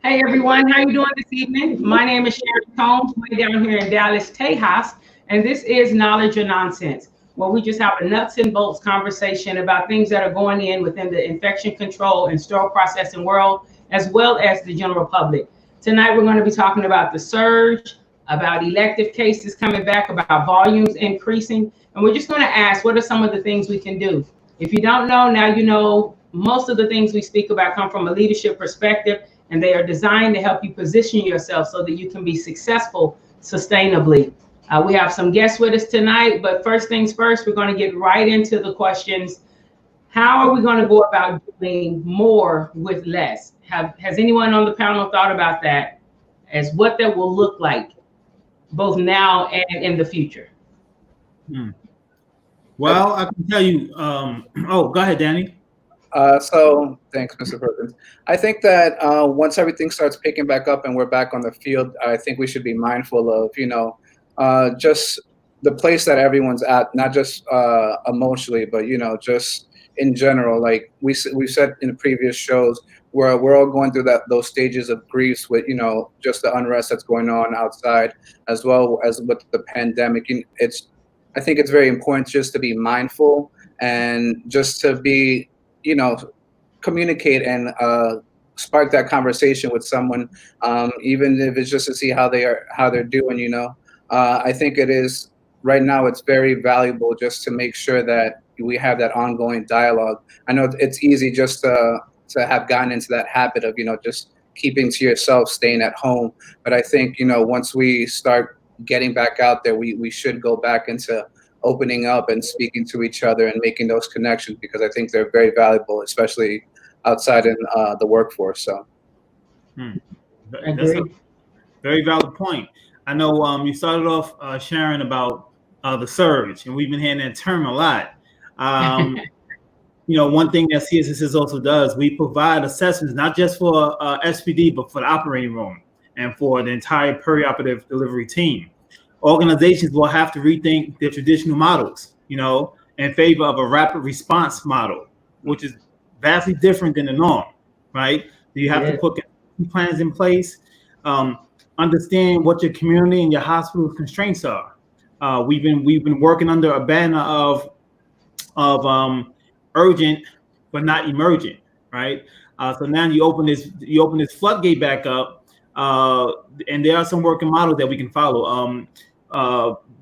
Hey everyone, how you doing this evening? My name is Sharon Combs, way down here in Dallas, Tejas, and this is Knowledge or Nonsense, where we just have a nuts and bolts conversation about things that are going in within the infection control and sterile processing world, as well as the general public. Tonight we're going to be talking about the surge, about elective cases coming back, about volumes increasing, and we're just going to ask what are some of the things we can do. If you don't know, now you know. Most of the things we speak about come from a leadership perspective, and they are designed to help you position yourself so that you can be successful sustainably. We have some guests with us tonight, but first things first, we're going to get right into the questions. How are we going to go about doing more with less? Has anyone on the panel thought about that as what that will look like both now and in the future? Well, I can tell you, go ahead, Danny. So thanks, Mr. Perkins. I think that once everything starts picking back up and we're back on the field, I think we should be mindful of, just the place that everyone's at, not just emotionally, but, just in general. Like we said in the previous shows, where we're all going through those stages of griefs with, just the unrest that's going on outside, as well as with the pandemic. I think it's very important just to be mindful and just to be, communicate and spark that conversation with someone, even if it's just to see how they're doing. I think it is right now. It's very valuable just to make sure that we have that ongoing dialogue. I know it's easy just to have gotten into that habit of just keeping to yourself, staying at home. But I think once we start getting back out there, we should go back into opening up and speaking to each other and making those connections, because I think they're very valuable, especially outside in the workforce. So that's a very valid point. I know you started off sharing about the surge, and we've been hearing that term a lot. One thing that CSSS also does, we provide assessments not just for SPD, but for the operating room and for the entire perioperative delivery team. Organizations will have to rethink their traditional models, in favor of a rapid response model, which is vastly different than the norm, right? So you have to put plans in place, understand what your community and your hospital's constraints are. We've been working under a banner of urgent but not emergent, right? So now you open this floodgate back up, and there are some working models that we can follow.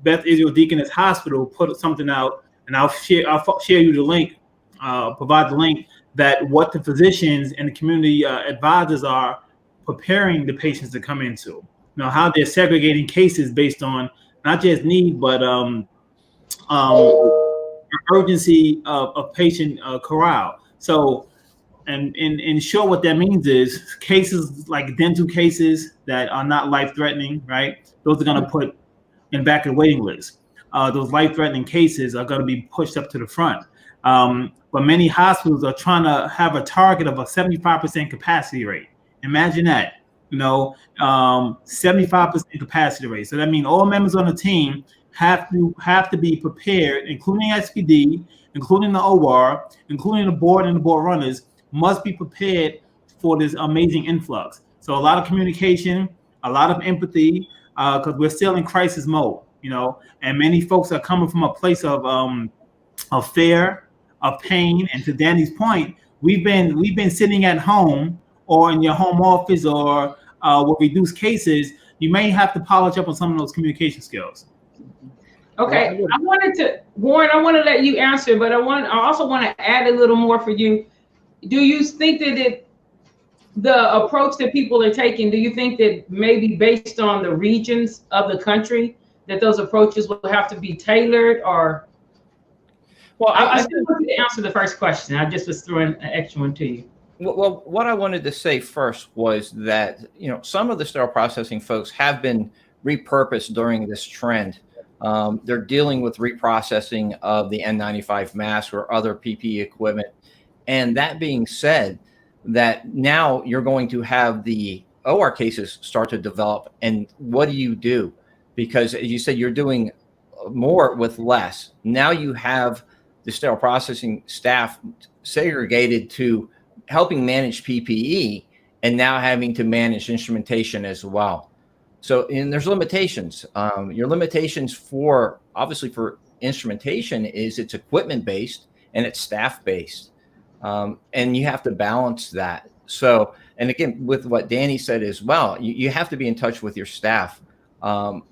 Beth Israel Deaconess Hospital put something out, and I'll share you the link, provide the link, that what the physicians and the community advisors are preparing the patients to come into. How they're segregating cases based on not just need, but urgency of patient corral. So, and in short, what that means is cases like dental cases that are not life-threatening, right? Those are going to put in back of the waiting list. Those life-threatening cases are going to be pushed up to the front. But many hospitals are trying to have a target of a 75% capacity rate. Imagine that, 75% capacity rate. So that means all members on the team have to be prepared, including SPD, including the OR, including the board and the board runners, must be prepared for this amazing influx. So a lot of communication, a lot of empathy, because we're still in crisis mode, and many folks are coming from a place of fear, of pain. And to Danny's point, we've been sitting at home or in your home office or with reduced cases. You may have to polish up on some of those communication skills. Okay, Warren, I want to let you answer, but I also want to add a little more for you. Do you think that the approach that people are taking, do you think that maybe based on the regions of the country, that those approaches will have to be tailored? Or, well, I still want you to answer the first question. I just was throwing an extra one to you. Well, what I wanted to say first was that, some of the sterile processing folks have been repurposed during this trend. They're dealing with reprocessing of the N95 mask or other PPE equipment. And that being said, that now you're going to have the OR cases start to develop. And what do? Because as you said, you're doing more with less. Now you have the sterile processing staff segregated to helping manage PPE and now having to manage instrumentation as well. So, and there's limitations. Your limitations for instrumentation is it's equipment based and it's staff based, and you have to balance that. So, and again, with what Danny said as well, you have to be in touch with your staff. Some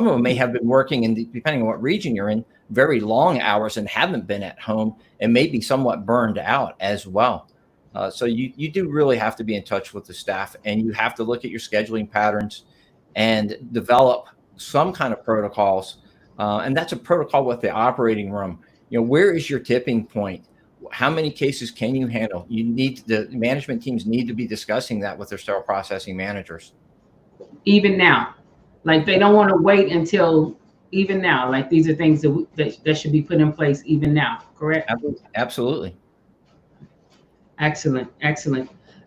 of them may have been working in, depending on what region you're in, very long hours and haven't been at home and may be somewhat burned out as well. So you do really have to be in touch with the staff, and you have to look at your scheduling patterns and develop some kind of protocols. And that's a protocol with the operating room. Where is your tipping point? How many cases can you handle? The management teams need to be discussing that with their sterile processing managers. Even now, like they don't want to wait until even now. Like these are things that should be put in place even now. Correct? Absolutely. Excellent.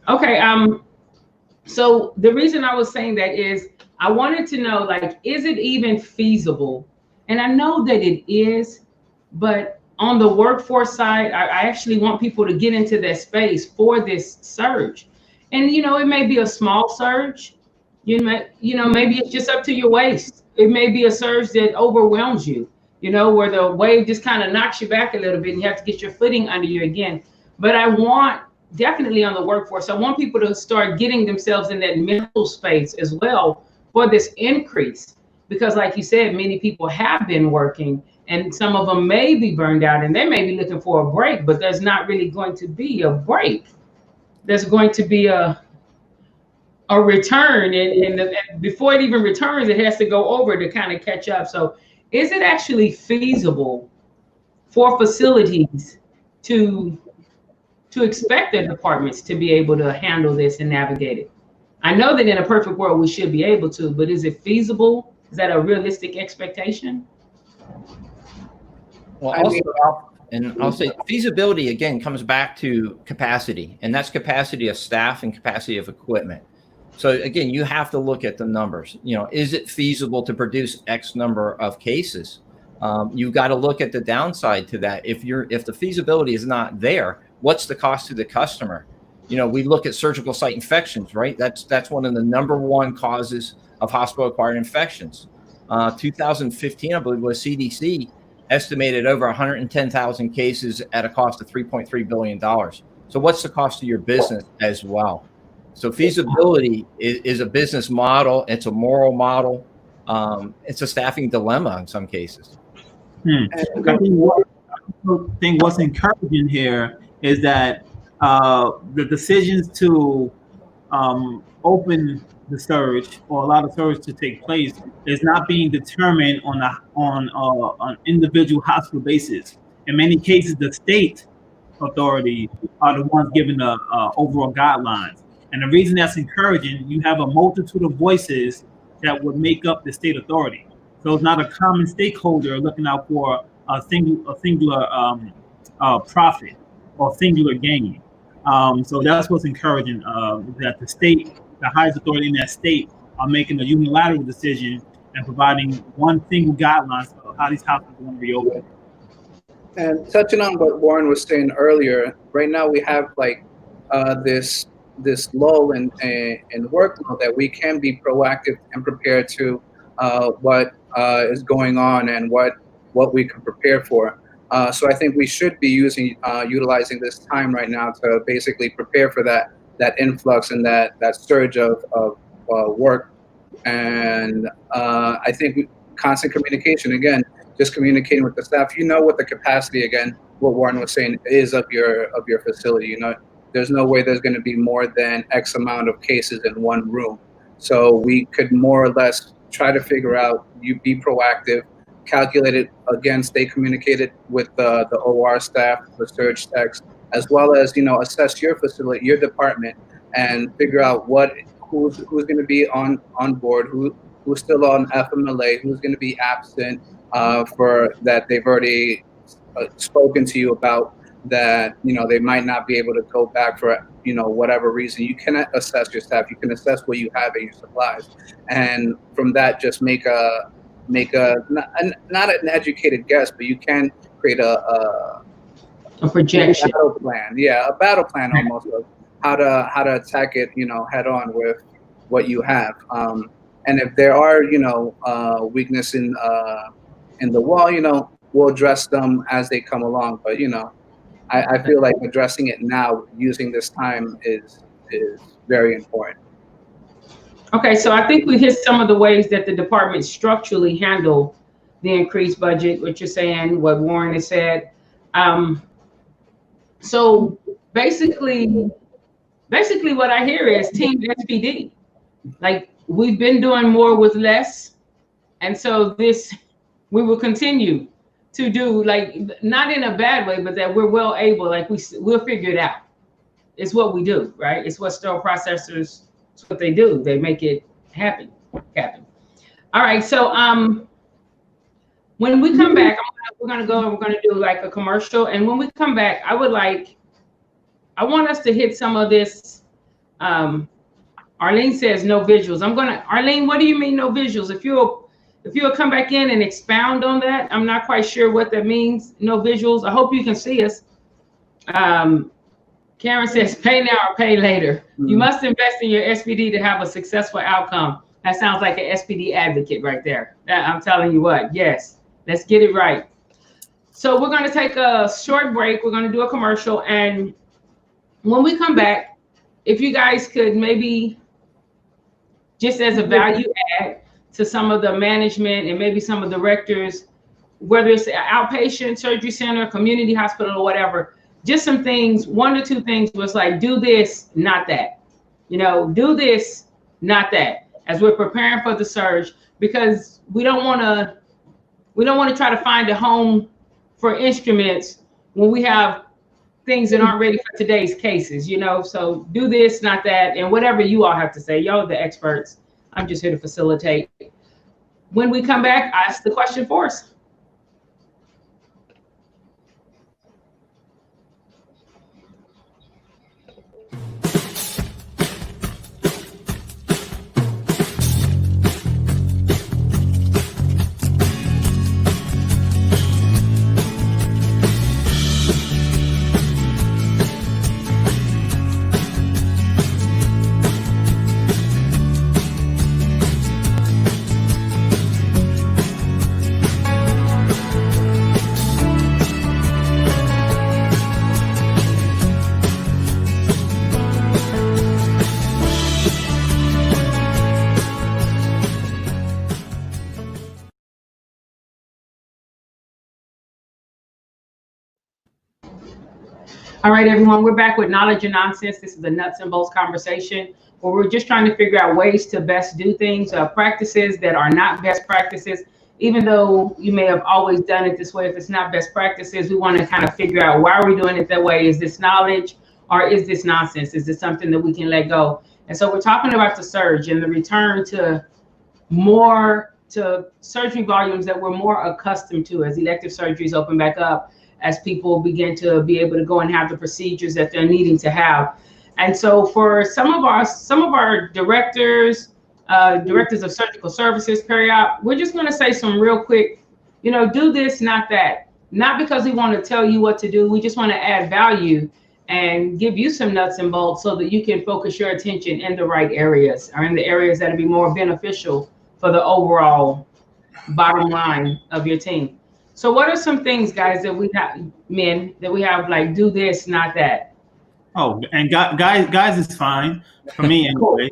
Okay. So the reason I was saying that is I wanted to know, like, is it even feasible? And I know that it is, but on the workforce side, I actually want people to get into that space for this surge. And, it may be a small surge. Maybe it's just up to your waist. It may be a surge that overwhelms you, where the wave just kind of knocks you back a little bit and you have to get your footing under you again. But I want, definitely on the workforce, I want people to start getting themselves in that mental space as well for this increase. Because like you said, many people have been working and some of them may be burned out and they may be looking for a break, but there's not really going to be a break. There's going to be a return, and before it even returns, it has to go over to kind of catch up. So is it actually feasible for facilities to expect their departments to be able to handle this and navigate it? I know that in a perfect world, we should be able to, but is it feasible? Is that a realistic expectation? Well, I'll say feasibility, again, comes back to capacity, and that's capacity of staff and capacity of equipment. So again, you have to look at the numbers. Is it feasible to produce X number of cases? You've got to look at the downside to that. If the feasibility is not there, what's the cost to the customer? We look at surgical site infections, right? That's one of the number one causes of hospital-acquired infections. 2015, I believe, was CDC estimated over 110,000 cases at a cost of $3.3 billion. So what's the cost to your business as well? So feasibility is a business model. It's a moral model. It's a staffing dilemma in some cases. I think what's encouraging here is that the decisions to open the surge or allow the surge to take place is not being determined on an individual hospital basis. In many cases, the state authority are the ones giving the overall guidelines. And the reason that's encouraging, you have a multitude of voices that would make up the state authority. So it's not a common stakeholder looking out for a singular profit or singular gain. So that's what's encouraging, that the highest authority in that state are making a unilateral decision and providing one single guideline for how these hospitals are going to reopen. And touching on what Warren was saying earlier, right now we have like this lull in workload that we can be proactive and prepared to what is going on and what we can prepare for. So I think we should be utilizing this time right now to basically prepare for that influx and that surge of work. And I think constant communication, again, just communicating with the staff. What the capacity, again, what Warren was saying, is of your facility. There's no way there's going to be more than X amount of cases in one room. So we could more or less try to figure out, you be proactive, calculate it, again, stay communicated with the OR staff, the surge techs, as well as, assess your facility, your department, and figure out who's going to be on board, who's still on FMLA, who's going to be absent for that they've already spoken to you about, that they might not be able to go back for whatever reason. You can assess your staff, you can assess what you have in your supplies, and from that just make a not an educated guess, but you can create A projection. A battle plan. Yeah, a battle plan almost of how to attack it, head on with what you have. And if there are, weakness in the wall, we'll address them as they come along. But I feel like addressing it now, using this time, is very important. Okay, so I think we hit some of the ways that the department structurally handle the increased budget, what you're saying, what Warren has said. So basically what I hear is Team SPD. Like, we've been doing more with less. And so we will continue to do, like, not in a bad way, but that we're well able, like we'll figure it out. It's what we do, right? It's what sterile processors, it's what they do. They make it happen. All right, so when we come back, we're gonna do like a commercial. And when we come back, I want us to hit some of this. Arlene says no visuals. Arlene, what do you mean no visuals? If you'll come back in and expound on that. I'm not quite sure what that means, no visuals. I hope you can see us. Karen says pay now or pay later. You must invest in your SPD to have a successful outcome. That sounds like an SPD advocate right there. I'm telling you what, yes, let's get it right. So we're gonna take a short break. We're gonna do a commercial. And when we come back, if you guys could maybe, just as a value add to some of the management and maybe some of the directors, whether it's an outpatient surgery center, community hospital, or whatever, just some things, 1 to 2 things was like, do this, not that. Do this, not that, as we're preparing for the surge, because we don't want to try to find a home for instruments when we have things that aren't ready for today's cases, so do this, not that, and whatever you all have to say. Y'all are the experts. I'm just here to facilitate. When we come back, ask the question for us. All right, everyone, we're back with Knowledge and Nonsense. This is a nuts and bolts conversation where we're just trying to figure out ways to best do things, practices that are not best practices. Even though you may have always done it this way, if it's not best practices, we want to kind of figure out, why are we doing it that way? Is this knowledge or is this nonsense? Is this something that we can let go? And so we're talking about the surge and the return to surgery volumes that we're more accustomed to as elective surgeries open back up, as people begin to be able to go and have the procedures that they're needing to have. And so for some of our directors of surgical services, peri-op, we're just going to say some real quick, do this, not that. Not because we want to tell you what to do. We just want to add value and give you some nuts and bolts so that you can focus your attention in the right areas, or in the areas that will be more beneficial for the overall bottom line of your team. So what are some things, guys, that we have, like, do this, not that? Oh, and guys is fine for me anyway.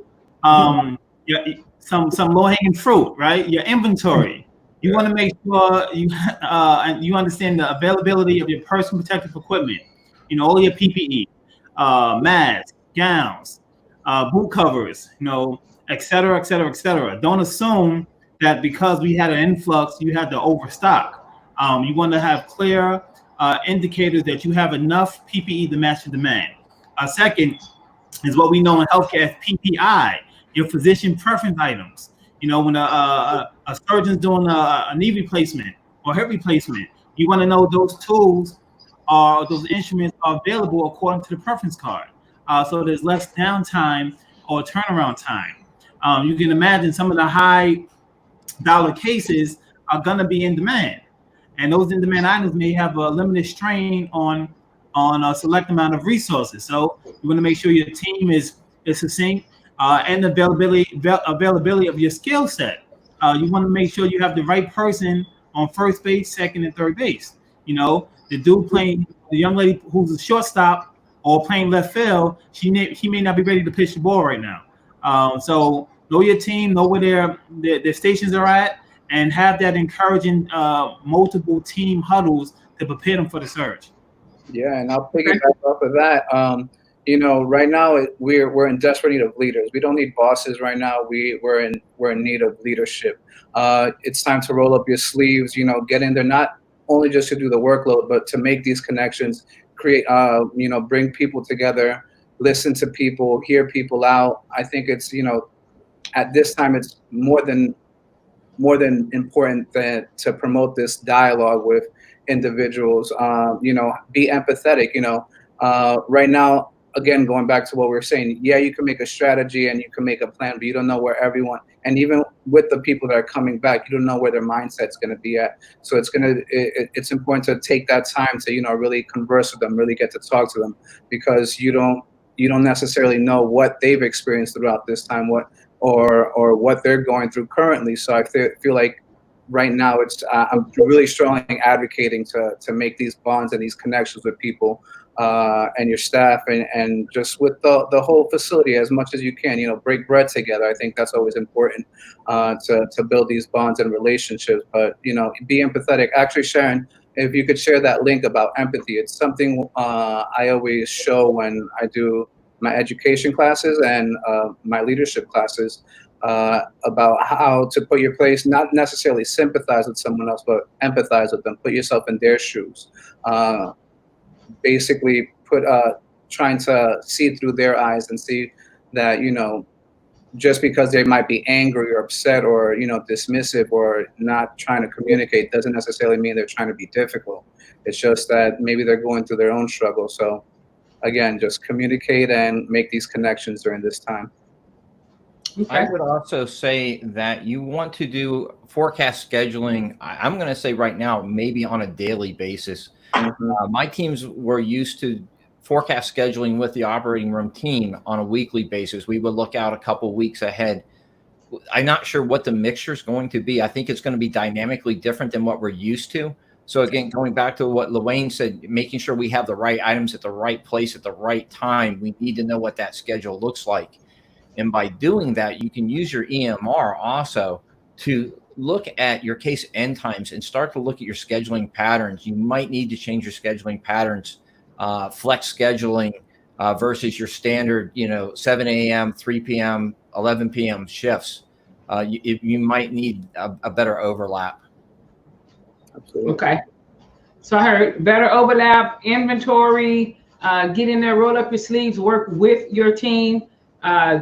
Some low-hanging fruit, right? Your inventory. You want to make sure you understand the availability of your personal protective equipment. All your PPE, masks, gowns, boot covers, et cetera, et cetera, et cetera. Don't assume that because we had an influx, you had to overstock. You want to have clear indicators that you have enough PPE to match the demand. Second is what we know in healthcare as PPI, your physician preference items. When a surgeon's doing a knee replacement or hip replacement, you want to know those tools or those instruments are available according to the preference card. So there's less downtime or turnaround time. You can imagine some of the high dollar cases are going to be in demand. And those in-demand items may have a limited strain on on a select amount of resources. So you want to make sure your team is succinct and availability of your skill set. You want to make sure you have the right person on first base, second, and third base. You know, the dude playing, the young lady who's a shortstop or playing left field, he may not be ready to pitch the ball right now. So know your team, know where their stations are at, and have that encouraging multiple team huddles to prepare them for the surge. Yeah, and I'll piggyback off of that. You know, right now we're in desperate need of leaders. We don't need bosses right now. We're in need of leadership. It's time to roll up your sleeves. You know, get in there not only just to do the workload, but to make these connections, create. You know, bring people together, listen to people, hear people out. I think it's, you know, at this time it's more than important than to promote this dialogue with individuals. You know, be empathetic. You know, right now, again, going back to what we were saying, yeah, you can make a strategy and you can make a plan, but you don't know where everyone, and even with the people that are coming back, you don't know where their mindset's going to be at. So it's important to take that time to, you know, really converse with them, really get to talk to them, because you don't necessarily know what they've experienced throughout this time, or what they're going through currently. So I feel like right now I'm really strongly advocating to make these bonds and these connections with people and your staff, and just with the whole facility as much as you can. You know, break bread together. I think that's always important to build these bonds and relationships. But, you know, be empathetic. Actually, Sharon, if you could share that link about empathy, it's something I always show when I do my education classes and my leadership classes, about how to put your place, not necessarily sympathize with someone else, but empathize with them, put yourself in their shoes. Basically trying to see through their eyes and see that, you know, just because they might be angry or upset or, you know, dismissive or not trying to communicate doesn't necessarily mean they're trying to be difficult. It's just that maybe they're going through their own struggle. So again, just communicate and make these connections during this time. Okay. I would also say that you want to do forecast scheduling. I'm going to say right now, maybe on a daily basis. Mm-hmm. My teams were used to forecast scheduling with the operating room team on a weekly basis. We would look out a couple weeks ahead. I'm not sure what the mixture is going to be. I think it's going to be dynamically different than what we're used to. So again, going back to what LaWayne said, making sure we have the right items at the right place at the right time. We need to know what that schedule looks like. And by doing that, you can use your EMR also to look at your case end times and start to look at your scheduling patterns. You might need to change your scheduling patterns, flex scheduling versus your standard, 7 a.m., 3 p.m., 11 p.m. shifts. You might need a better overlap. Absolutely. Okay. So I heard better overlap, inventory, get in there, roll up your sleeves, work with your team.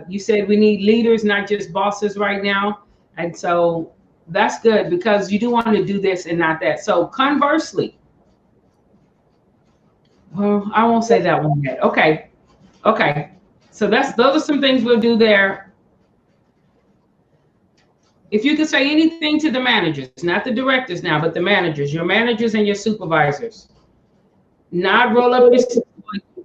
You said we need leaders, not just bosses right now. And so that's good, because you do want to do this and not that. So conversely, well, I won't say that one yet. Okay. So those are some things we'll do there. If you could say anything to the managers, not the directors now, but the managers, your managers and your supervisors, not roll up your sleeves.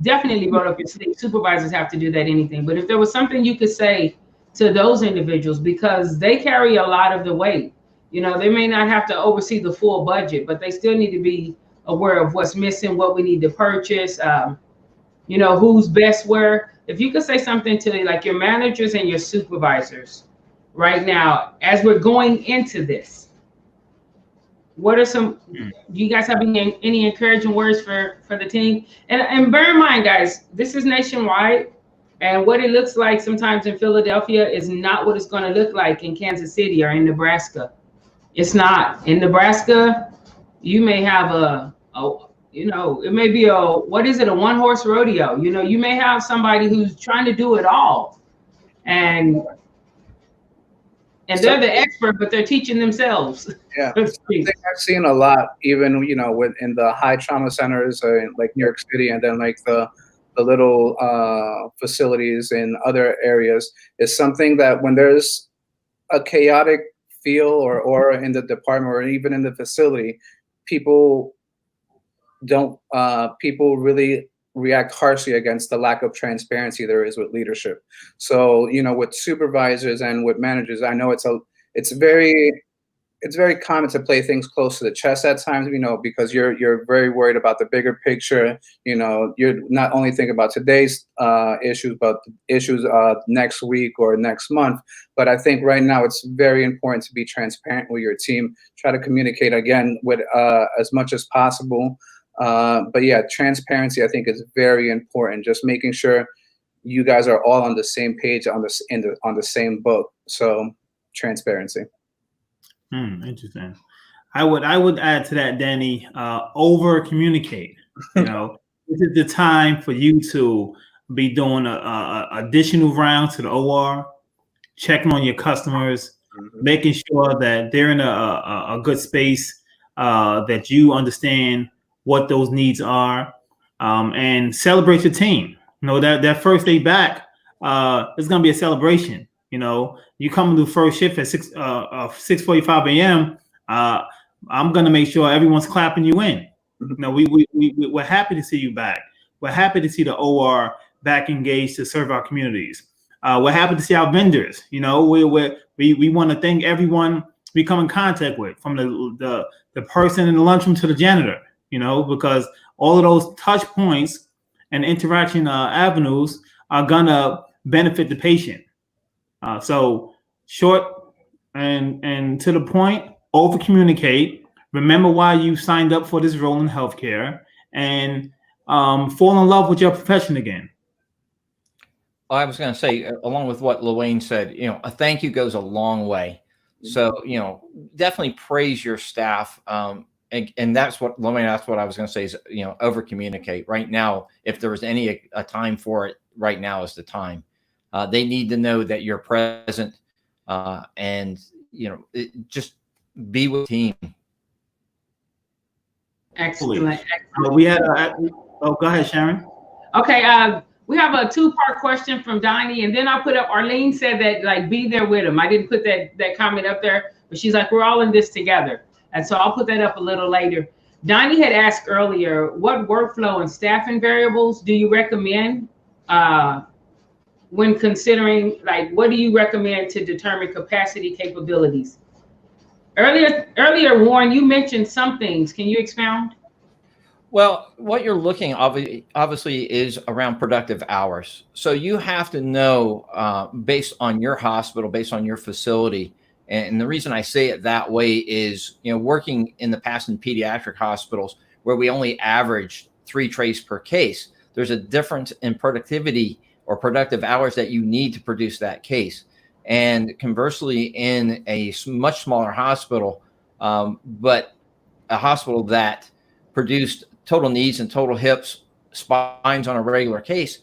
Definitely roll up your sleeves. Supervisors have to do that, anything. But if there was something you could say to those individuals, because they carry a lot of the weight, they may not have to oversee the full budget, but they still need to be aware of what's missing, what we need to purchase, who's best where. If you could say something to like your managers and your supervisors right now, as we're going into this, what are some, do you guys have any encouraging words for the team? And bear in mind, guys, this is nationwide, and what it looks like sometimes in Philadelphia is not what it's going to look like in Kansas City or in Nebraska. It's not. In Nebraska, you may have it may be a one-horse rodeo. You may have somebody who's trying to do it all, and they're the expert, but they're teaching themselves. Yeah, something I've seen a lot, even in the high trauma centers like New York City, and then like the little facilities in other areas, is something that when there's a chaotic feel or in the department or even in the facility, people don't people really react harshly against the lack of transparency there is with leadership. So, with supervisors and with managers, I know it's very common to play things close to the chest at times, because you're very worried about the bigger picture. You're not only thinking about today's issues, but issues next week or next month. But I think right now it's very important to be transparent with your team. Try to communicate again with as much as possible. But yeah, transparency I think is very important. Just making sure you guys are all on the same page on the same book. So transparency. Interesting. I would add to that, Danny. Over communicate. This is the time for you to be doing a additional round to the OR, checking on your customers, making sure that they're in a good space, that you understand what those needs are, and celebrate your team. That first day back, it's gonna be a celebration. You come to the first shift at 6:45 a.m. I'm gonna make sure everyone's clapping you in. We're happy to see you back. We're happy to see the OR back engaged to serve our communities. We're happy to see our vendors. We want to thank everyone we come in contact with, from the person in the lunchroom to the janitor. Because all of those touch points and interaction avenues are gonna benefit the patient. So short and to the point, over communicate, remember why you signed up for this role in healthcare, and fall in love with your profession again. I was going to say, along with what Luane said, a thank you goes a long way. So, definitely praise your staff. And that's what I was going to say is, over communicate right now. If there was a time for it, right now is the time. They need to know that you're present, and just be with the team. Excellent. We had. Go ahead, Sharon. Okay. We have a two-part question from Donnie, and then I'll put up. Arlene said that be there with him. I didn't put that comment up there, but she's like, we're all in this together, and so I'll put that up a little later. Donnie had asked earlier, what workflow and staffing variables do you recommend? When considering, what do you recommend to determine capacity capabilities? Earlier, Warren, you mentioned some things. Can you expound? Well, what you're looking obviously is around productive hours. So you have to know, based on your hospital, based on your facility. And the reason I say it that way is, working in the past in pediatric hospitals where we only average 3 trays per case, there's a difference in productivity or productive hours that you need to produce that case. And conversely, in a much smaller hospital, but a hospital that produced total knees and total hips, spines on a regular case,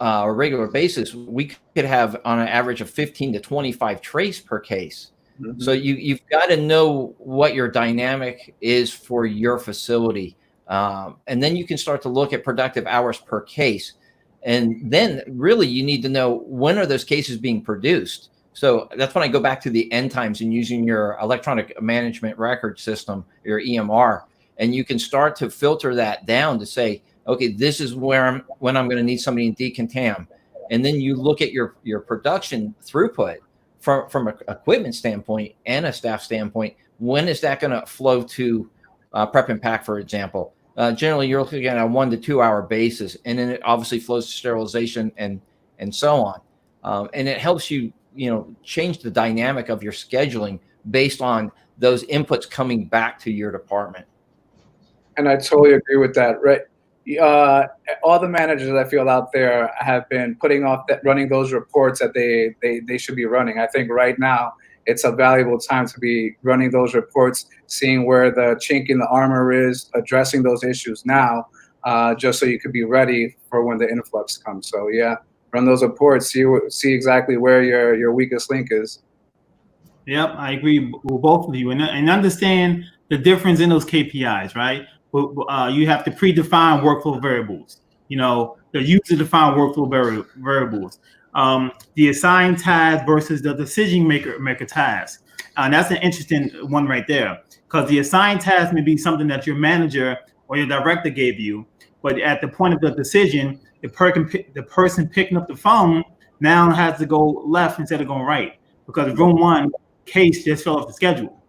or regular basis, we could have on an average of 15 to 25 trays per case. Mm-hmm. So you've got to know what your dynamic is for your facility. And then you can start to look at productive hours per case. And then really you need to know, when are those cases being produced? So that's when I go back to the end times and using your electronic management record system, your EMR, and you can start to filter that down to say, okay, this is when I'm going to need somebody in decontam. And then you look at your production throughput from an equipment standpoint and a staff standpoint. When is that going to flow to prep and pack, for example? Generally, you're looking at a 1 to 2 hour basis, and then it obviously flows to sterilization and so on. And it helps you, change the dynamic of your scheduling based on those inputs coming back to your department. And I totally agree with that. Right. All the managers I feel out there have been putting off running those reports that they should be running. I think right now it's a valuable time to be running those reports, seeing where the chink in the armor is, addressing those issues now, just so you could be ready for when the influx comes. So yeah, run those reports, see exactly where your weakest link is. Yep, I agree with both of you, and understand the difference in those KPIs, right? You have to predefine workflow variables. The user-defined workflow variables. The assigned task versus the decision maker task. And that's an interesting one right there, because the assigned task may be something that your manager or your director gave you. But at the point of the decision, the person picking up the phone now has to go left instead of going right, because room one case just fell off the schedule.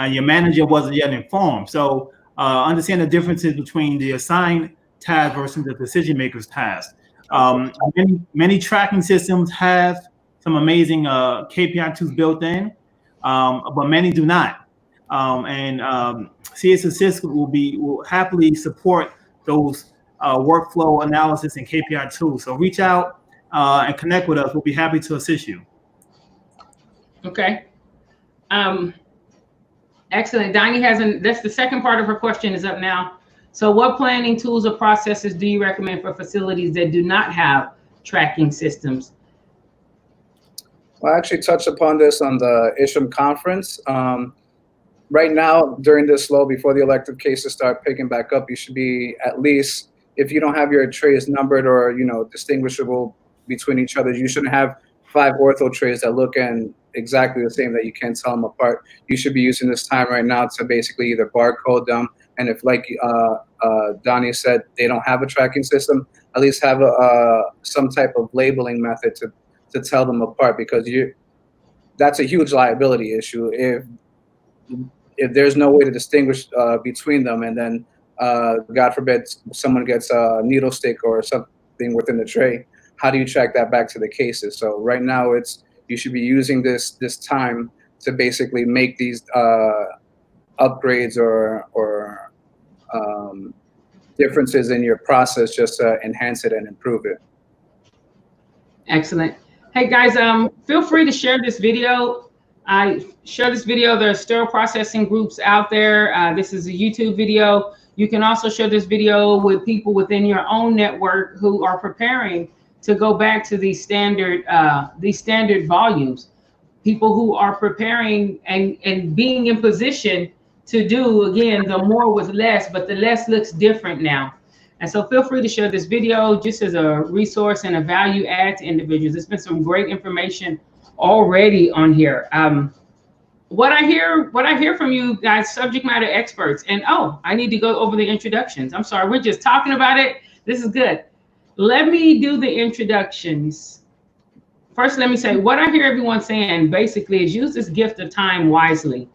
Your manager wasn't yet informed. So understand the differences between the assigned task versus the decision maker's task. Many tracking systems have some amazing KPI tools built in, but many do not. CS Assist will happily support those workflow analysis and KPI tools. So reach out and connect with us. We'll be happy to assist you. Okay. Excellent. Donnie that's the second part of her question is up now. So what planning tools or processes do you recommend for facilities that do not have tracking systems? Well, I actually touched upon this on the ISHM conference. Right now, during this lull, before the elective cases start picking back up, you should be at least, if you don't have your trays numbered or distinguishable between each other, you shouldn't have 5 ortho trays that look exactly the same that you can't tell them apart. You should be using this time right now to basically either barcode them, and if, like Donnie said, they don't have a tracking system, at least have some type of labeling method to tell them apart, because that's a huge liability issue if there's no way to distinguish between them, and then God forbid someone gets a needle stick or something within the tray. How do you track that back to the cases? So right now you should be using this time to basically make these upgrades or differences in your process, just to enhance it and improve it. Excellent. Hey guys, feel free to share this video. Share this video. There are sterile processing groups out there. This is a YouTube video. You can also share this video with people within your own network who are preparing to go back to these standard volumes. People who are preparing and being in position to do, again, the more with less, but the less looks different now. And so feel free to share this video just as a resource and a value add to individuals. There's been some great information already on here. What I hear from you guys, subject matter experts, and I need to go over the introductions. I'm sorry, we're just talking about it. This is good. Let me do the introductions. First, let me say what I hear everyone saying basically is use this gift of time wisely.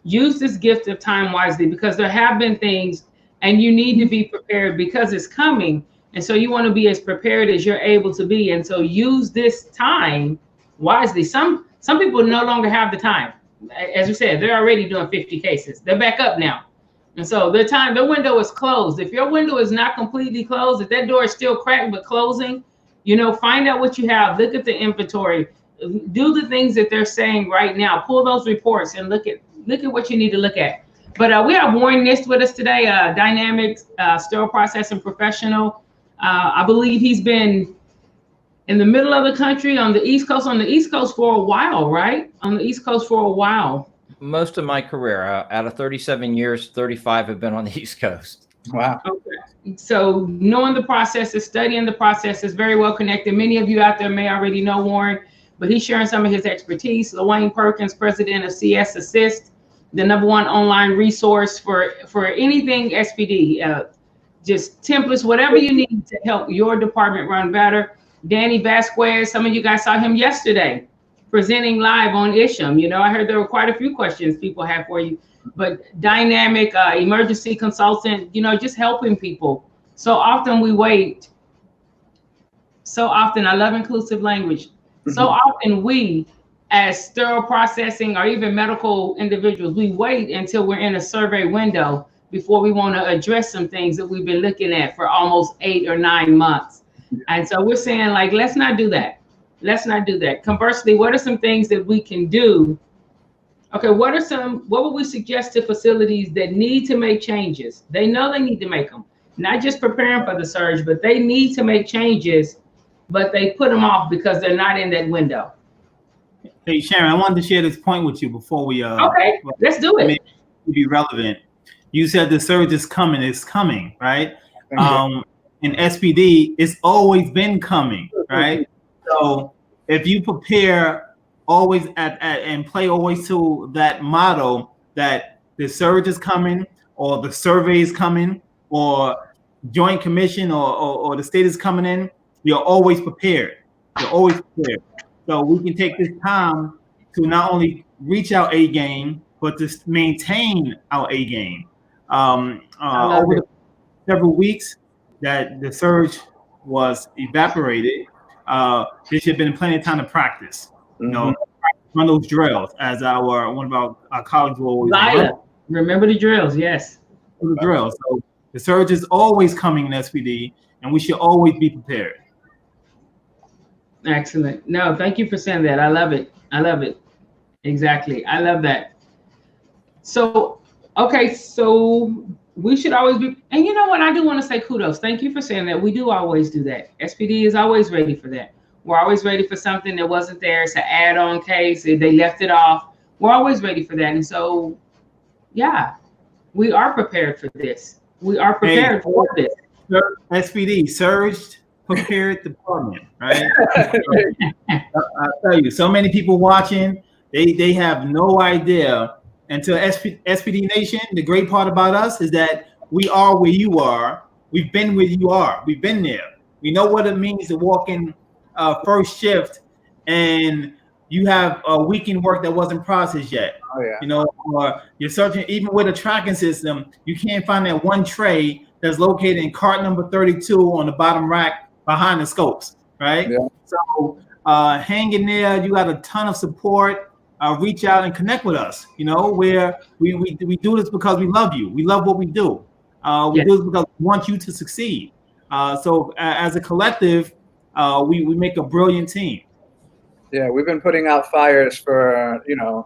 Use this gift of time wisely, because there have been things and you need to be prepared because it's coming. And so you want to be as prepared as you're able to be. And so use this time wisely. Some people no longer have the time. As we said, they're already doing 50 cases. They're back up now. And so their window is closed. If your window is not completely closed, if that door is still cracked but closing, find out what you have, look at the inventory, do the things that they're saying right now, pull those reports and look at what you need to look at. But we have Warren Nist with us today, dynamic sterile processing professional. I believe he's been in the middle of the country on the East Coast for a while, right? On the East Coast for a while. Most of my career, out of 37 years, 35 have been on the East Coast. Wow. Okay. So knowing the processes, studying the processes, very well connected. Many of you out there may already know Warren, but he's sharing some of his expertise. LaWayne Perkins, president of CS Assist, the #1 online resource for anything SPD, just templates, whatever you need to help your department run better. Danny Vasquez, some of you guys saw him yesterday presenting live on ISHM. I heard there were quite a few questions people have for you, but dynamic emergency consultant, just helping people. So often we wait. So often, I love inclusive language. So often we, as sterile processing or even medical individuals, we wait until we're in a survey window before we want to address some things that we've been looking at for almost 8 or 9 months. And so we're saying, like, let's not do that. Let's not do that. Conversely, what are some things that we can do? Okay, what would we suggest to facilities that need to make changes? They know they need to make them, not just preparing for the surge, but they need to make changes, but they put them off because they're not in that window. Hey, Sharon, I wanted to share this point with you before we okay, let's do it. To be relevant. You said the surge is coming, right? In SPD, it's always been coming, right? So if you prepare always and play always to that motto that the surge is coming or the survey is coming, or joint commission or the state is coming in, you're always prepared. You're always prepared. So we can take this time to not only reach our A game, but to maintain our A game. Over the several weeks that the surge was evaporated, there should have been plenty of time to practice. You know, run those drills as one of our colleagues will always remember the drills. Yes, the drills. So the surge is always coming in SPD, and we should always be prepared. Excellent. No, thank you for saying that. I love it. I love it. Exactly. I love that. So, okay, so we should always be, and you know what? I do want to say kudos. Thank you for saying that. We do always do that. SPD is always ready for that. We're always ready for something that wasn't there. It's an add-on case. If they left it off, we're always ready for that. And so, yeah, we are prepared for this. We are prepared for this. SPD, surged prepared department, right? I'll tell you, so many people watching, they have no idea. Until SPD Nation, the great part about us is that we are where you are. We've been where you are. We've been there. We know what it means to walk in first shift and you have a weekend work that wasn't processed yet. Oh, yeah. You know, or you're searching, even with a tracking system, you can't find that one tray that's located in cart number 32 on the bottom rack behind the scopes, right? Yeah. So hang in there. You got a ton of support. Reach out and connect with us. You know, where we do this because we love you. We love what we do. We do this because we want you to succeed. So as a collective, we make a brilliant team. Yeah, we've been putting out fires for,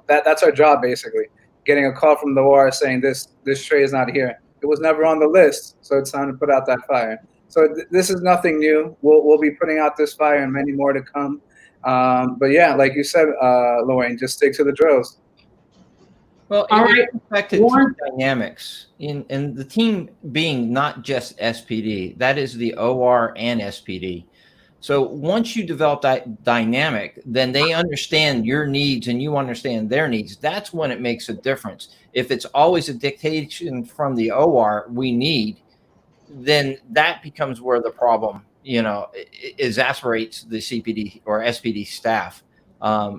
that's our job basically. Getting a call from the OR saying this tray is not here. It was never on the list, so it's time to put out that fire. So this is nothing new. We'll be putting out this fire and many more to come. But yeah, like you said, Lorraine, just stick to the drills. Well, all right. Affected dynamics in the team being not just SPD, that is the OR and SPD. So once you develop that dynamic, then they understand your needs and you understand their needs. That's when it makes a difference. If it's always a dictation from the OR we need, then that becomes where the problem, exasperates the CPD or SPD staff.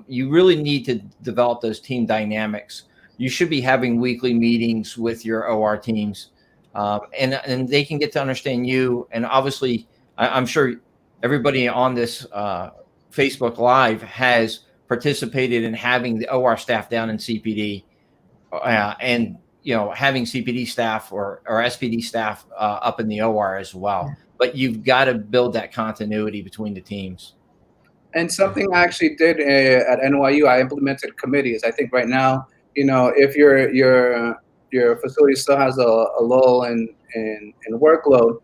You really need to develop those team dynamics. You should be having weekly meetings with your OR teams, and they can get to understand you. And obviously, I'm sure everybody on this Facebook Live has participated in having the OR staff down in CPD, and having CPD staff or SPD staff up in the OR as well. But you've got to build that continuity between the teams. And something I actually did at NYU, I implemented committees. I think right now, if your facility still has a lull in workload,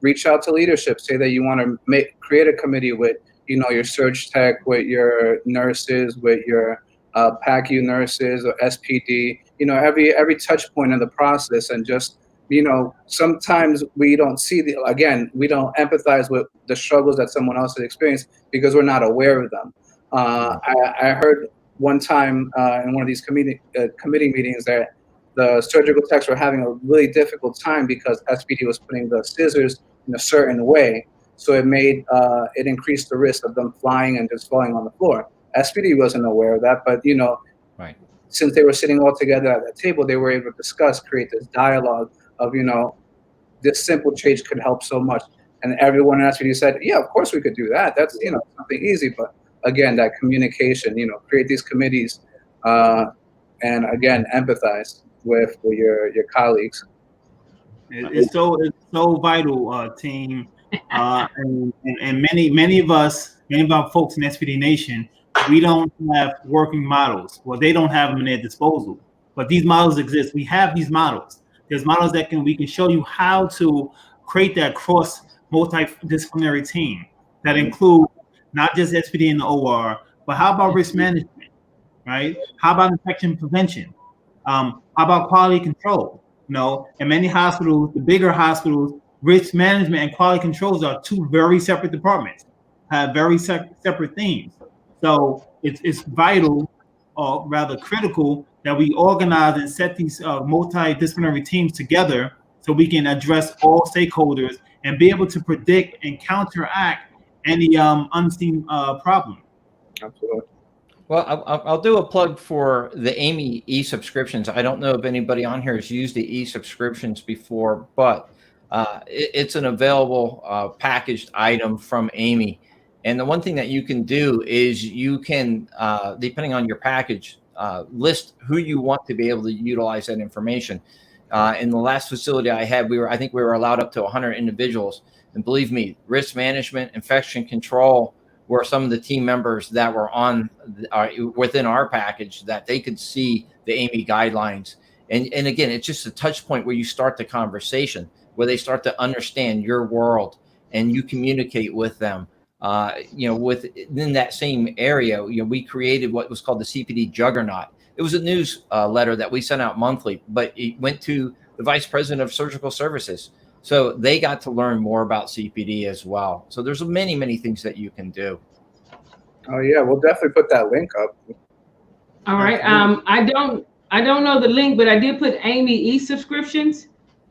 reach out to leadership. Say that you want to create a committee with, your surge tech, with your nurses, with your PACU nurses or SPD. Every touch point in the process, and just sometimes we don't see we don't empathize with the struggles that someone else has experienced because we're not aware of them. I heard one time in one of these committee meetings that the surgical techs were having a really difficult time because SPD was putting the scissors in a certain way, so it increased the risk of them flying and just falling on the floor. SPD wasn't aware of that, but right. Since they were sitting all together at that table, they were able to create this dialogue of, this simple change could help so much. And everyone in SPD said, yeah, of course we could do that. That's, something easy. But again, that communication, create these committees, and again, empathize with your colleagues. It's so vital, team. And many of our folks in SPD Nation, we don't have working models. Well, they don't have them in their disposal, but these models exist. We have these models. There's models that we can show you how to create that cross multidisciplinary team that include not just SPD and the OR, but how about risk management, right? How about infection prevention? How about quality control? In many hospitals, the bigger hospitals, risk management and quality controls are two very separate departments, have very separate themes. So it's vital, or rather critical, that we organize and set these multidisciplinary teams together so we can address all stakeholders and be able to predict and counteract any unseen problem. Absolutely. Well, I'll do a plug for the Amy e-subscriptions. I don't know if anybody on here has used the e-subscriptions before, but it's an available packaged item from Amy. And the one thing that you can do is you can, depending on your package, list who you want to be able to utilize that information. In the last facility I had, I think we were allowed up to 100 individuals. And believe me, risk management, infection control were some of the team members that were on within our package that they could see the Amy guidelines. And again, it's just a touch point where you start the conversation, where they start to understand your world and you communicate with them. Within that same area, we created what was called the CPD Juggernaut. It was a news letter that we sent out monthly, but it went to the Vice President of Surgical Services. So they got to learn more about CPD as well. So there's many, many things that you can do. Oh yeah, we'll definitely put that link up. All right. I don't know the link, but I did put Amy e-subscriptions.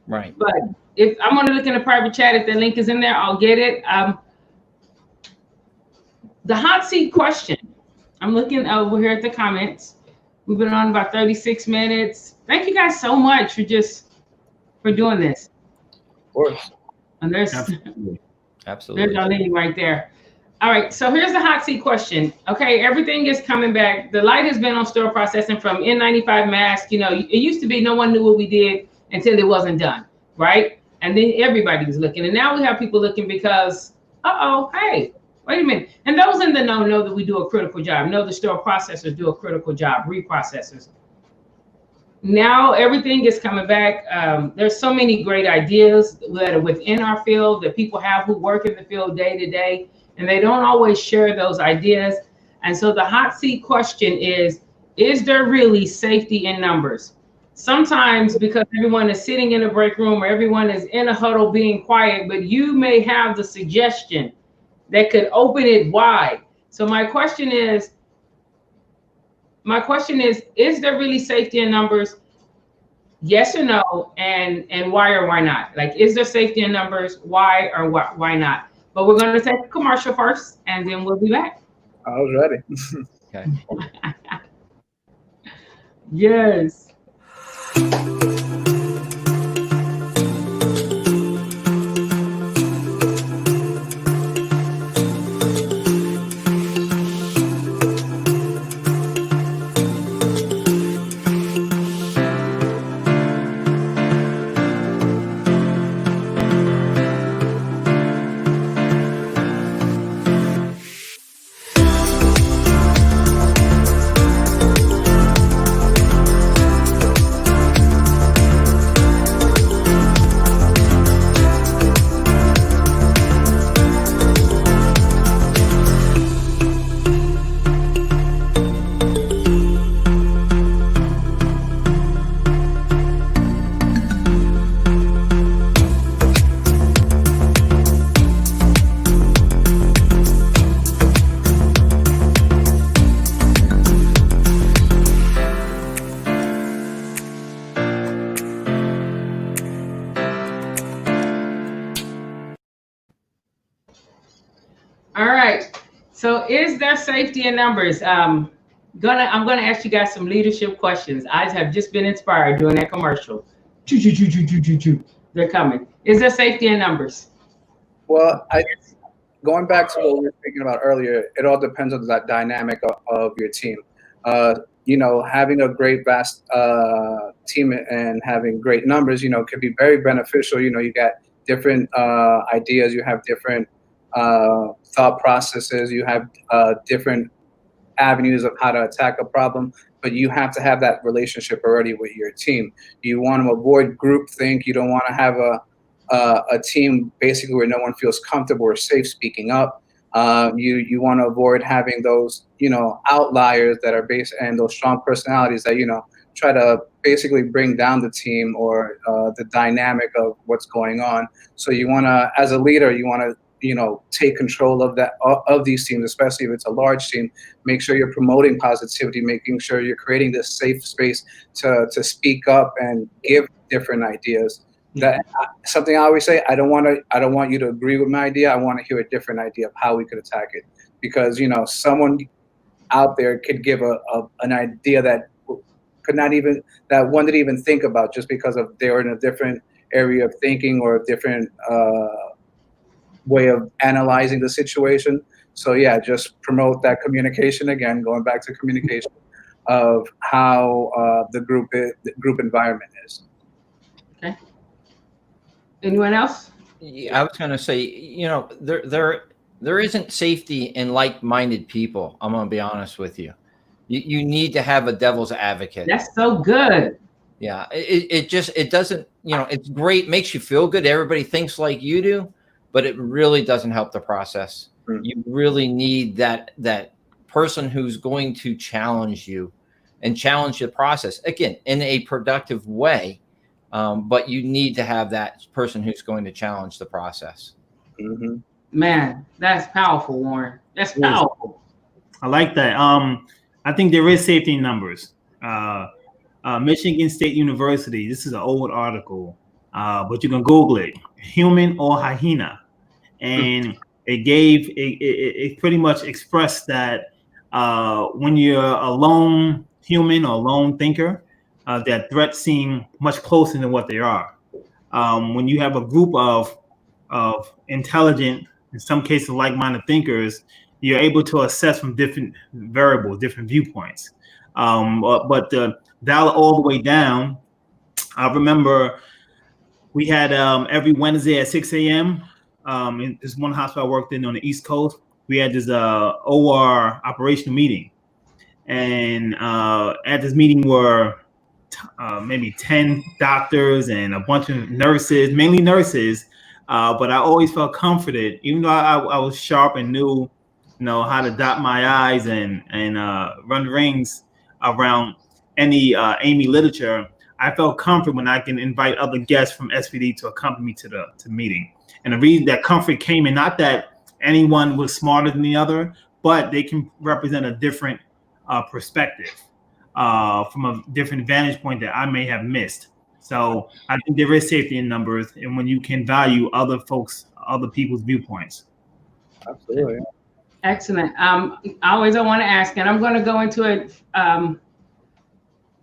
Right. But if I'm going to look in the private chat, if the link is in there, I'll get it. The hot seat question. I'm looking over here at the comments. We've been on about 36 minutes. Thank you guys so much for doing this. Of course. And there's Absolutely. there's our lady right there. All right, so here's the hot seat question. Okay, everything is coming back. The light has been on sterile processing from N95 mask. It used to be no one knew what we did until it wasn't done, right? And then everybody was looking. And now we have people looking because, hey, wait a minute. And those in the know that we do a critical job. Know the sterile processors do a critical job, reprocessors. Now everything is coming back. There's so many great ideas that are within our field that people have who work in the field day to day, and they don't always share those ideas. And so the hot seat question is there really safety in numbers? Sometimes because everyone is sitting in a break room or everyone is in a huddle being quiet, but you may have the suggestion that could open it wide. So my question is, is there really safety in numbers? Yes or no, and why or why not? Like, is there safety in numbers? Why or why not? But we're going to take a commercial first, and then we'll be back. I was ready. Okay. Yes. All right. So is there safety in numbers? I'm gonna ask you guys some leadership questions. I have just been inspired doing that commercial. They're coming. Is there safety in numbers? Well, going back to what we were speaking about earlier, it all depends on that dynamic of your team. Having a great, vast team and having great numbers, could be very beneficial. You got different ideas, you have different thought processes, you have different avenues of how to attack a problem, but you have to have that relationship already with your team. You want to avoid groupthink. You don't want to have a team basically where no one feels comfortable or safe speaking up. You want to avoid having those, outliers that are based and those strong personalities that, try to basically bring down the team or the dynamic of what's going on. So you want to, as a leader, you want to, take control of these teams, especially if it's a large team. Make sure you're promoting positivity, making sure you're creating this safe space to speak up and give different ideas. That something I always say, I don't want you to agree with my idea. I want to hear a different idea of how we could attack it, because someone out there could give an idea that one didn't even think about, just because of they're in a different area of thinking or a different way of analyzing the situation. So yeah, just promote that communication again, going back to communication of how the group environment is. Okay. Anyone else? Yeah, I was going to say, there isn't safety in like-minded people. I'm going to be honest with you. You need to have a devil's advocate. That's so good. Yeah, it doesn't, it's great, makes you feel good. Everybody thinks like you do, but it really doesn't help the process. You really need that person who's going to challenge you and challenge the process, again, in a productive way. But you need to have that person who's going to challenge the process. Mm-hmm. Man, that's powerful, Warren. That's powerful. I like that. I think there is safety in numbers. Michigan State University, this is an old article, but you can Google it, human or hyena. And it pretty much expressed that when you're a lone human or lone thinker, that threats seem much closer than what they are. When you have a group of intelligent, in some cases like-minded thinkers, you're able to assess from different variables, different viewpoints. But dial it all the way down, I remember we had every Wednesday at 6 a.m. In this one hospital I worked in on the East Coast, we had this OR operational meeting. And at this meeting were maybe 10 doctors and a bunch of nurses, mainly nurses. But I always felt comforted, even though I was sharp and knew, how to dot my I's and run rings around any AMI literature. I felt comfort when I can invite other guests from SPD to accompany me to the meeting. And the reason that comfort came in, not that anyone was smarter than the other, but they can represent a different perspective from a different vantage point that I may have missed. So I think there is safety in numbers, and when you can value other people's viewpoints. Absolutely. Excellent. I want to ask, and I'm going to go into it.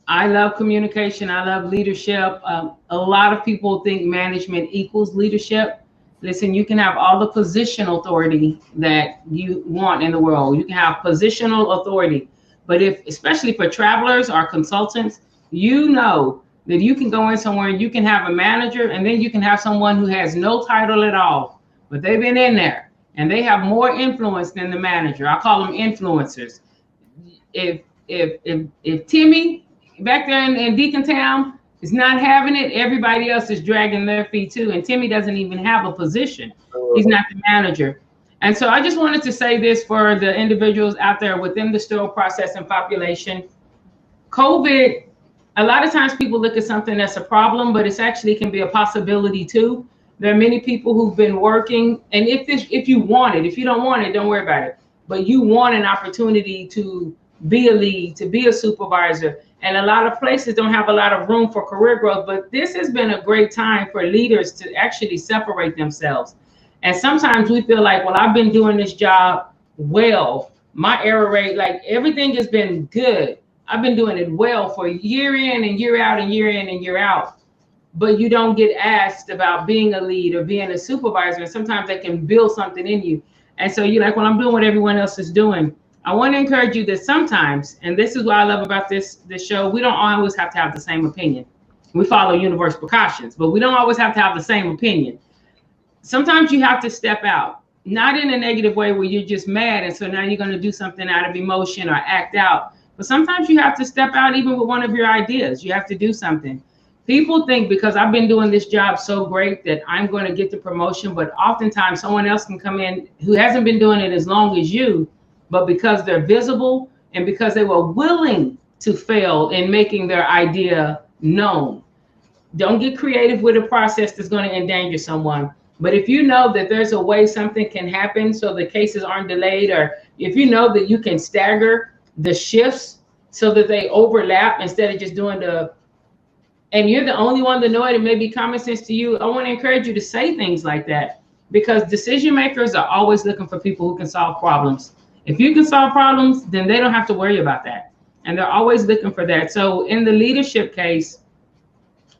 I love communication. I love leadership. A lot of people think management equals leadership. Listen, you can have all the positional authority that you want in the world. You can have positional authority, but especially for travelers or consultants, that you can go in somewhere and you can have a manager, and then you can have someone who has no title at all, but they've been in there and they have more influence than the manager. I call them influencers. If Timmy back there in Deacon Town is not having it, everybody else is dragging their feet too. And Timmy doesn't even have a position. He's not the manager. And so I just wanted to say this for the individuals out there within the sterile processing population. COVID, a lot of times people look at something that's a problem, but it actually can be a possibility too. There are many people who've been working, and if you want it, if you don't want it, don't worry about it. But you want an opportunity to be a lead, to be a supervisor. And a lot of places don't have a lot of room for career growth, but this has been a great time for leaders to actually separate themselves. And sometimes we feel like, well, I've been doing this job well. My error rate, like everything has been good. I've been doing it well for year in and year out and year in and year out. But you don't get asked about being a lead or being a supervisor. And sometimes they can build something in you. And so you're like, well, I'm doing what everyone else is doing. I want to encourage you that sometimes, and this is what I love about this show, we don't always have to have the same opinion. We follow universal precautions, but we don't always have to have the same opinion. Sometimes you have to step out, not in a negative way where you're just mad, and so now you're going to do something out of emotion or act out. But sometimes you have to step out even with one of your ideas. You have to do something. People think because I've been doing this job so great that I'm going to get the promotion, but oftentimes someone else can come in who hasn't been doing it as long as you, but because they're visible and because they were willing to fail in making their idea known. Don't get creative with a process that's going to endanger someone. But if you know that there's a way something can happen so the cases aren't delayed, or if you know that you can stagger the shifts so that they overlap instead of just doing the and you're the only one to know it, it may be common sense to you, I want to encourage you to say things like that, because decision makers are always looking for people who can solve problems. If you can solve problems, then they don't have to worry about that. And they're always looking for that. So in the leadership case,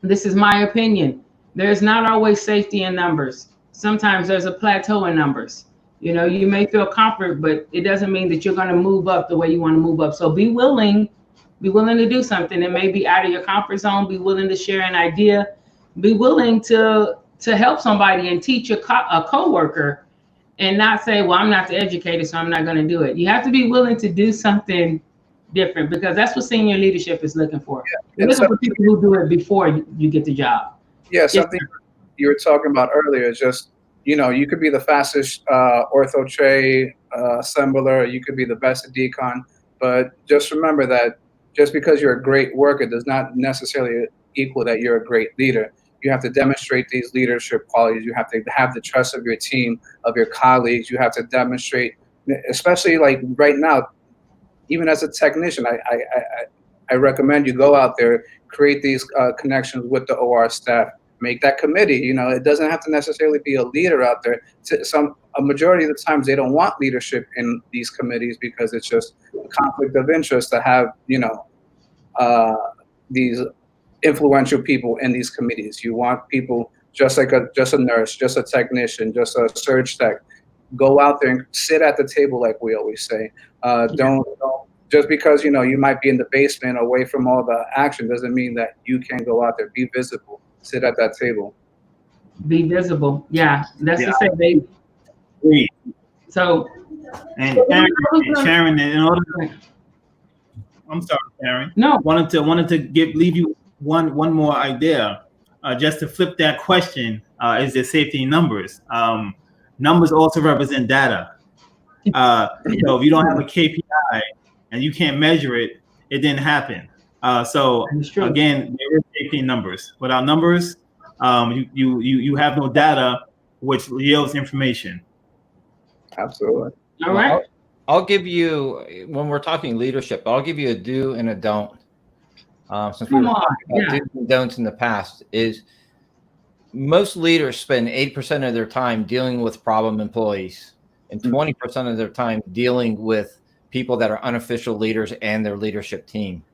this is my opinion. There's not always safety in numbers. Sometimes there's a plateau in numbers. You know, you may feel comfort, but it doesn't mean that you're going to move up the way you want to move up. So be willing to do something that may be out of your comfort zone. Be willing to share an idea. Be willing to help somebody and teach a coworker, and not say, well, I'm not the educator, so I'm not going to do it. You have to be willing to do something different, because that's what senior leadership is looking for. They're looking for people who do it before you get the job. Yeah, something you were talking about earlier is just, you know, you could be the fastest ortho tray assembler, you could be the best at decon, but just remember that just because you're a great worker does not necessarily equal that you're a great leader. You have to demonstrate these leadership qualities. You have to have the trust of your team, of your colleagues. You have to demonstrate, especially like right now, even as a technician, I recommend you go out there, create these connections with the OR staff, make that committee. You know, it doesn't have to necessarily be a leader out there. A majority of the times they don't want leadership in these committees because it's just a conflict of interest to have, you know, these influential people in these committees. You want people just like just a nurse, just a technician, just a surge tech. Go out there and sit at the table, like we always say. Don't just because, you know, you might be in the basement away from all the action doesn't mean that you can't go out there. Be visible. Sit at that table. Be visible. Yeah, that's to say, baby. So, and Sharon, in order to, I'm sorry, Sharon. No, wanted to leave you one more idea, just to flip that question. Is there safety in numbers? Numbers also represent data. So if you don't have a KPI and you can't measure it, it didn't happen. So again, there is safety in numbers. Without numbers, you have no data, which yields information. Absolutely. All right. I'll give you, when we're talking leadership, I'll give you a do and a don't. Since we were talking about do's and don'ts in the past, is most leaders spend 80% of their time dealing with problem employees and 20% of their time dealing with people that are unofficial leaders and their leadership team.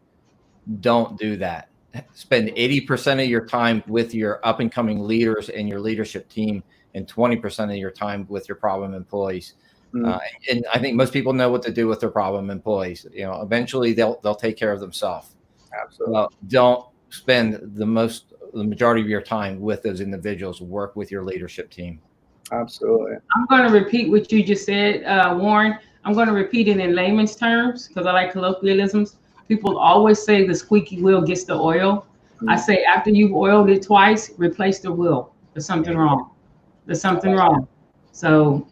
Don't do that. Spend 80% of your time with your up and coming leaders and your leadership team, and 20% of your time with your problem employees. And I think most people know what to do with their problem employees. You know, eventually they'll take care of themselves. Absolutely. Don't spend the majority of your time with those individuals. Work with your leadership team. Absolutely. I'm going to repeat what you just said, Warren. I'm going to repeat it in layman's terms because I like colloquialisms. People always say the squeaky wheel gets the oil. I say after you've oiled it twice, replace the wheel. There's something wrong. There's something wrong. So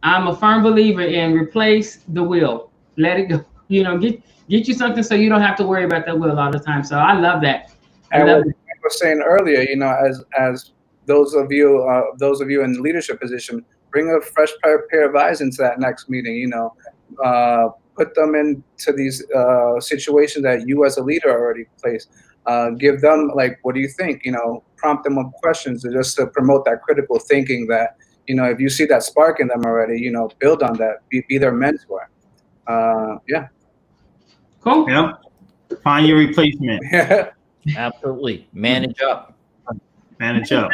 I'm a firm believer in replace the wheel. Let it go. You know, get you something so you don't have to worry about that wheel all the time. So I love that. I was saying earlier, you know, as those of you in leadership position, bring a fresh pair of eyes into that next meeting. You know, put them into these situations that you as a leader already placed. Give them, like, what do you think? You know, prompt them with questions just to promote that critical thinking that, you know, if you see that spark in them already, you know, build on that, be their mentor. Yeah. Cool. Yeah. Find your replacement. Absolutely. Manage up. Manage up.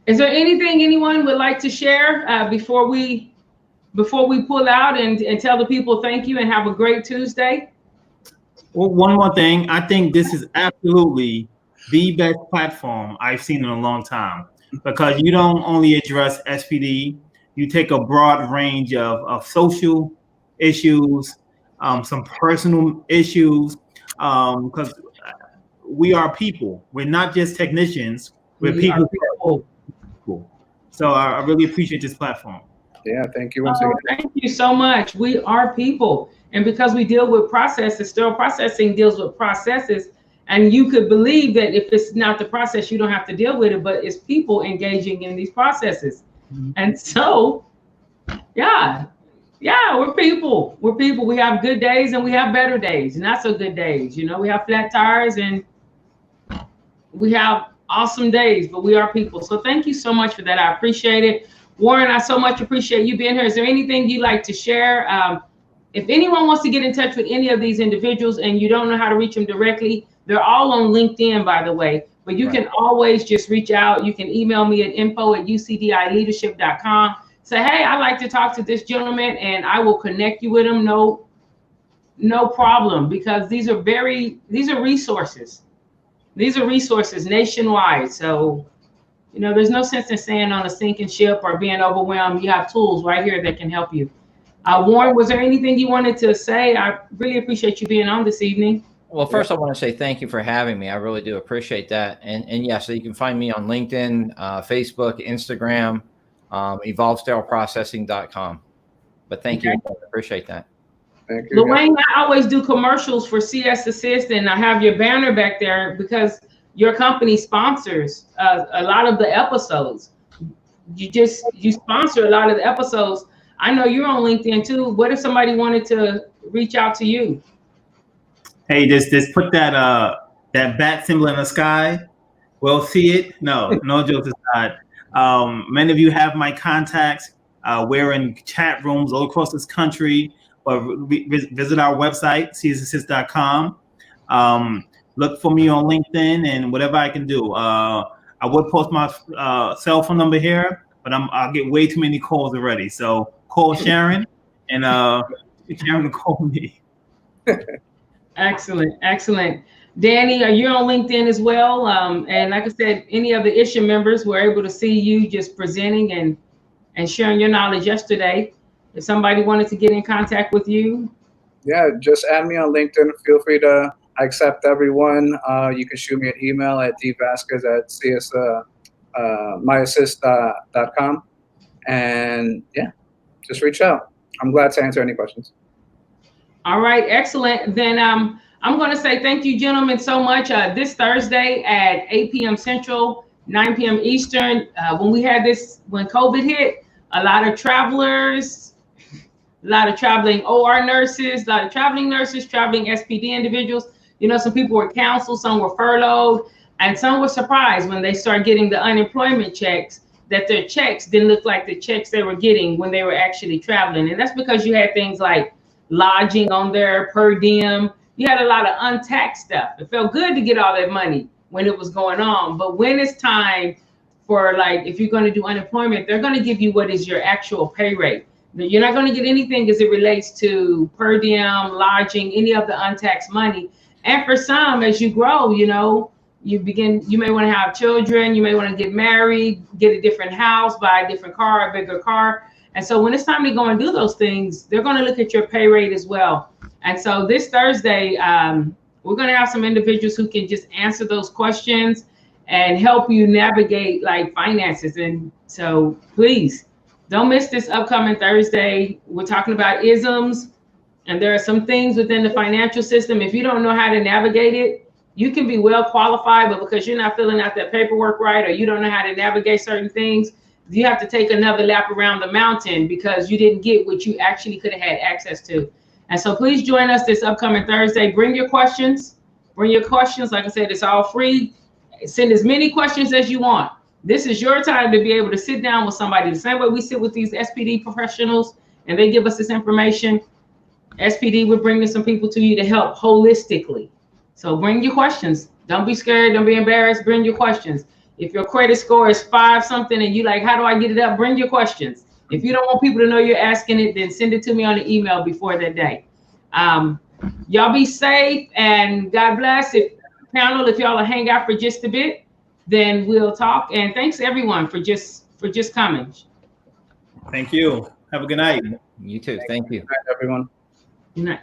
Is there anything anyone would like to share before we pull out and tell the people thank you and have a great Tuesday? Well, one more thing. I think this is absolutely the best platform I've seen in a long time, because you don't only address SPD, you take a broad range of social issues, some personal issues, because we are people. We're not just technicians. We're people. So I really appreciate this platform. Yeah, thank you once again. Thank you so much. We are people. And because we deal with processes, sterile processing deals with processes. And you could believe that if it's not the process, you don't have to deal with it, but it's people engaging in these processes. And so, yeah, we're people. We're people. We have good days and we have better days, not so good days. You know, we have flat tires and we have awesome days, but we are people. So thank you so much for that. I appreciate it. Warren, I so much appreciate you being here. Is there anything you'd like to share? If anyone wants to get in touch with any of these individuals and you don't know how to reach them directly, they're all on LinkedIn, by the way, but you can always just reach out. You can email me at info@ucdileadership.com. Say, hey, I'd like to talk to this gentleman, and I will connect you with him. No problem, because these are resources. These are resources nationwide. So, there's no sense in staying on a sinking ship or being overwhelmed. You have tools right here that can help you. Warren, was there anything you wanted to say? I really appreciate you being on this evening. Well, first I want to say thank you for having me. I really do appreciate that. And yeah, so you can find me on LinkedIn, Facebook, Instagram, evolvesterilprocessing.com. But thank you. I appreciate that. Thank you. Lorraine, I always do commercials for CS Assist, and I have your banner back there because your company sponsors a lot of the episodes. You sponsor a lot of the episodes. I know you're on LinkedIn too. What if somebody wanted to reach out to you? Hey, just put that bat symbol in the sky. We'll see it. No jokes aside. Many of you have my contacts. We're in chat rooms all across this country. But visit our website, csassist.com. Look for me on LinkedIn and whatever I can do. I would post my cell phone number here, but I'll get way too many calls already. So call Sharon, and Sharon can call me. Excellent. Danny, are you on LinkedIn as well? And like I said, any of the issue members were able to see you just presenting and sharing your knowledge yesterday. If somebody wanted to get in contact with you. Yeah, just add me on LinkedIn. Feel free to, I accept everyone. You can shoot me an email at dvasquez@myassist.com. And yeah, just reach out. I'm glad to answer any questions. All right, excellent. Then I'm going to say thank you, gentlemen, so much. This Thursday at 8 p.m. Central, 9 p.m. Eastern, when COVID hit, a lot of travelers, a lot of traveling OR nurses, a lot of traveling nurses, traveling SPD individuals. Some people were canceled, some were furloughed, and some were surprised when they started getting the unemployment checks that their checks didn't look like the checks they were getting when they were actually traveling. And that's because you had things like lodging on there, per diem. You had a lot of untaxed stuff. It felt good to get all that money when it was going on. But when it's time for, if you're going to do unemployment, they're going to give you what is your actual pay rate. You're not going to get anything as it relates to per diem, lodging, any of the untaxed money. And for some, as you grow, you may want to have children, you may want to get married, get a different house, buy a different car, a bigger car. And so when it's time to go and do those things, they're going to look at your pay rate as well. And so this Thursday, we're going to have some individuals who can just answer those questions and help you navigate finances. And so please don't miss this upcoming Thursday. We're talking about isms, and there are some things within the financial system. If you don't know how to navigate it, you can be well qualified, but because you're not filling out that paperwork right, or you don't know how to navigate certain things, you have to take another lap around the mountain because you didn't get what you actually could have had access to. And so please join us this upcoming Thursday. Bring your questions. Like I said, it's all free. Send as many questions as you want. This is your time to be able to sit down with somebody. The same way we sit with these SPD professionals and they give us this information, SPD will bring some people to you to help holistically. So bring your questions. Don't be scared. Don't be embarrassed. Bring your questions. If your credit score is 5 something and you how do I get it up? Bring your questions. If you don't want people to know you're asking it, then send it to me on the email before that day. Y'all be safe and God bless. If y'all will hang out for just a bit, then we'll talk. And thanks everyone for just coming. Thank you. Have a good night. You too. Thank you. Good night, everyone. Good night.